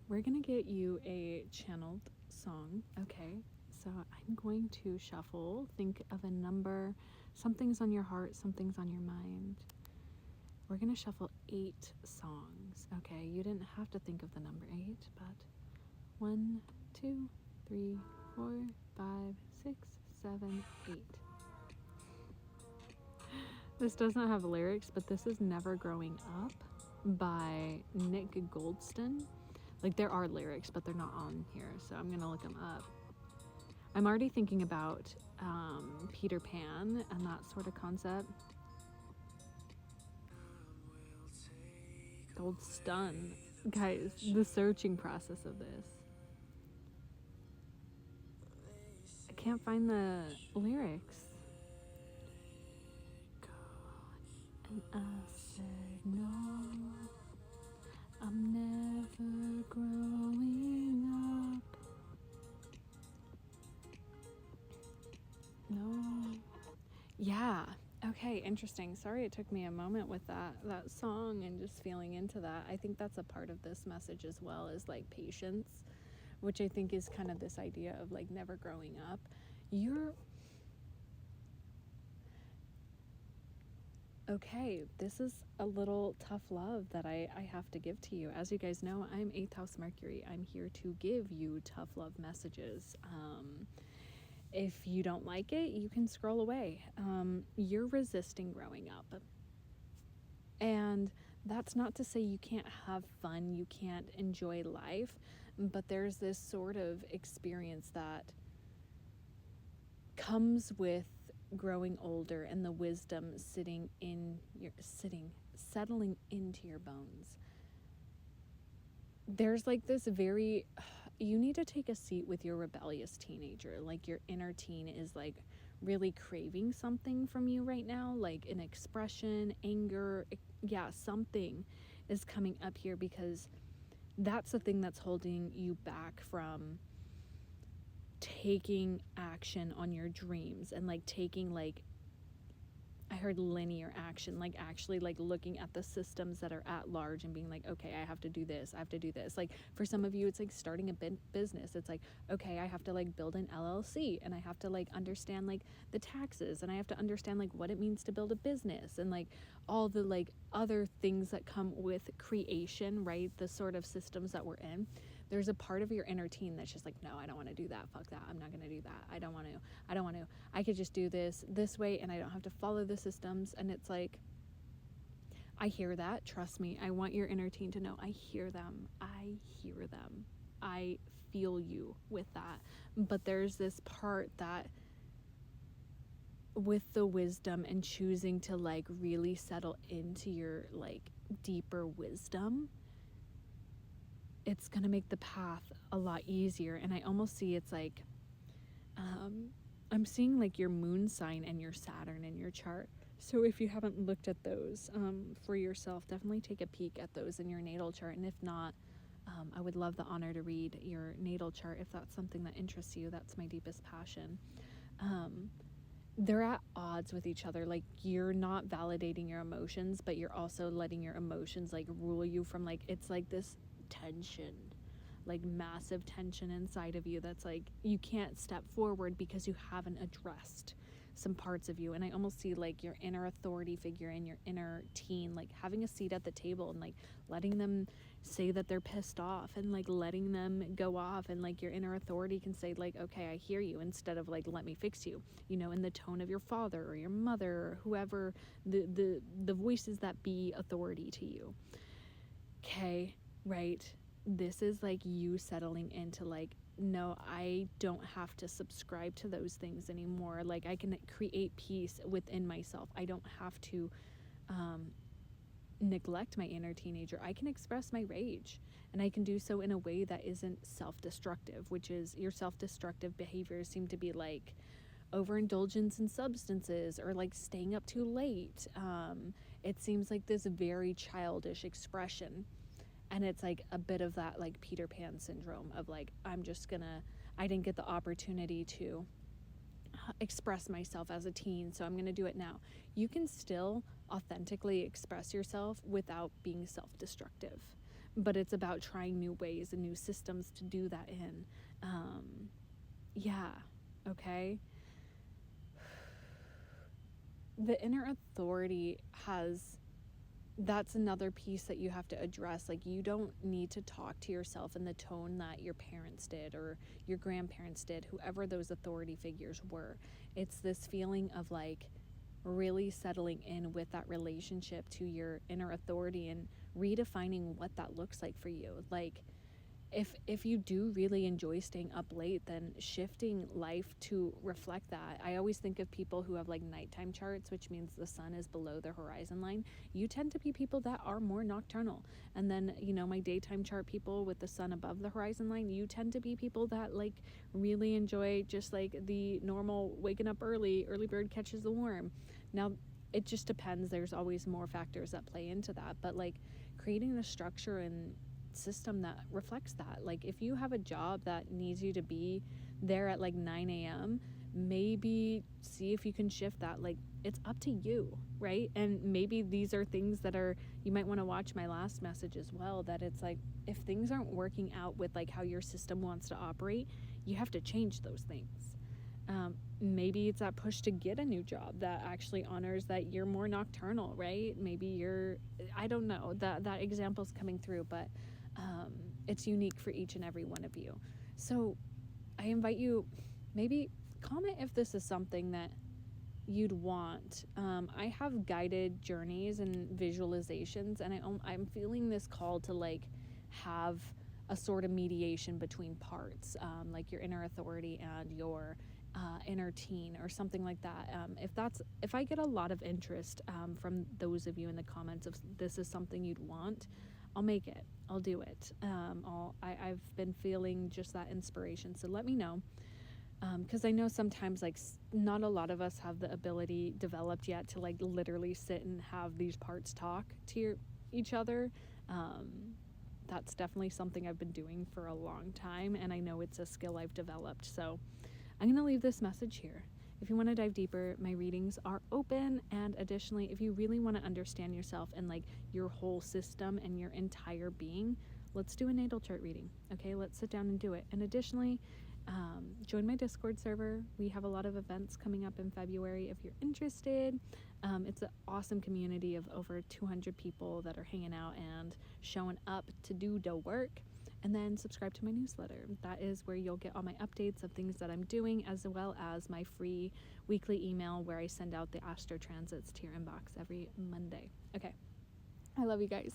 we're gonna get you a channeled song, okay? So I'm going to shuffle. Think of a number. Something's on your heart, something's on your mind. We're gonna shuffle 8 songs, okay? You didn't have to think of the number 8, but 1, 2, 3, 4, 5, 6, 7, 8. This doesn't have lyrics, but this is Never Growing Up by Nick Goldston. Like, there are lyrics, but they're not on here, so I'm gonna look them up. I'm already thinking about Peter Pan and that sort of concept. Goldston. Guys, the searching process of this. I can't find the lyrics. And I said no, I'm never growing up. No. Yeah. Okay, interesting. Sorry it took me a moment with that song and just feeling into that. I think that's a part of this message as well, is like patience, which I think is kind of this idea of like never growing up. Okay, this is a little tough love that I have to give to you. As you guys know, I'm 8th house Mercury. I'm here to give you tough love messages. If you don't like it, you can scroll away. You're resisting growing up. And that's not to say you can't have fun, you can't enjoy life, but there's this sort of experience that comes with growing older and the wisdom settling into your bones. There's like this very, you need to take a seat with your rebellious teenager. Like, your inner teen is like really craving something from you right now, like an expression, anger. Yeah, something is coming up here, because that's the thing that's holding you back from taking action on your dreams and like taking, like, I heard linear action, like actually like looking at the systems that are at large and being like, okay, I have to do this, I have to do this. Like, for some of you, it's like starting a business. It's like, okay, I have to like build an LLC, and I have to like understand like the taxes, and I have to understand like what it means to build a business, and like all the like other things that come with creation, right? The sort of systems that we're in. There's a part of your inner teen that's just like, no, I don't want to do that. Fuck that. I'm not going to do that. I don't want to. I could just do this way, and I don't have to follow the systems. And it's like, I hear that. Trust me. I want your inner teen to know I hear them. I feel you with that. But there's this part that, with the wisdom and choosing to like really settle into your like deeper wisdom, it's going to make the path a lot easier. And I almost see it's like, I'm seeing like your moon sign and your Saturn in your chart. So if you haven't looked at those for yourself, definitely take a peek at those in your natal chart. And if not, I would love the honor to read your natal chart if that's something that interests you. That's my deepest passion. They're at odds with each other. Like, you're not validating your emotions, but you're also letting your emotions like rule you from like, it's like this tension, like massive tension inside of you that's like you can't step forward because you haven't addressed some parts of you. And I almost see like your inner authority figure and your inner teen like having a seat at the table and like letting them say that they're pissed off, and like letting them go off, and like your inner authority can say like, okay, I hear you, instead of like, let me fix you, you know, in the tone of your father or your mother or whoever the voices that be authority to you. Okay, right? This is like you settling into like, no, I don't have to subscribe to those things anymore. Like, I can create peace within myself. I don't have to neglect my inner teenager. I can express my rage, and I can do so in a way that isn't self-destructive, which is your self-destructive behaviors seem to be like overindulgence in substances or like staying up too late. It seems like this very childish expression. And it's like a bit of that like Peter Pan syndrome of like, I didn't get the opportunity to express myself as a teen, so I'm going to do it now. You can still authentically express yourself without being self-destructive, but it's about trying new ways and new systems to do that in. Yeah, okay. The inner authority that's another piece that you have to address. Like, you don't need to talk to yourself in the tone that your parents did or your grandparents did, whoever those authority figures were. It's this feeling of like really settling in with that relationship to your inner authority and redefining what that looks like for you. Like, if you do really enjoy staying up late, then shifting life to reflect that. I always think of people who have like nighttime charts, which means the sun is below the horizon line. You tend to be people that are more nocturnal. And then, my daytime chart people with the sun above the horizon line, you tend to be people that like really enjoy just like the normal waking up early bird catches the worm. Now, it just depends. There's always more factors that play into that, but like creating the structure and system that reflects that. Like, if you have a job that needs you to be there at like 9 a.m., maybe see if you can shift that. Like, it's up to you, right? And maybe these are things that you might want to watch my last message as well, that it's like, if things aren't working out with like how your system wants to operate, you have to change those things. Maybe it's that push to get a new job that actually honors that you're more nocturnal, right? Maybe I don't know, that example's coming through, but it's unique for each and every one of you. So I invite you, maybe comment if this is something that you'd want. I have guided journeys and visualizations, and I'm feeling this call to like have a sort of mediation between parts, like your inner authority and your inner teen or something like that. If I get a lot of interest from those of you in the comments, if this is something you'd want, I'll make it. I'll do it. I've been feeling just that inspiration. So let me know. Because I know sometimes like not a lot of us have the ability developed yet to like literally sit and have these parts talk to each other. That's definitely something I've been doing for a long time, and I know it's a skill I've developed. So I'm going to leave this message here. If you want to dive deeper, my readings are open. And additionally, if you really want to understand yourself and like your whole system and your entire being, let's do a natal chart reading. Okay, let's sit down and do it. And additionally, join my Discord server. We have a lot of events coming up in February if you're interested. It's an awesome community of over 200 people that are hanging out and showing up to do the work. And then subscribe to my newsletter. That is where you'll get all my updates of things that I'm doing, as well as my free weekly email where I send out the astro transits to your inbox every Monday. Okay, I love you guys.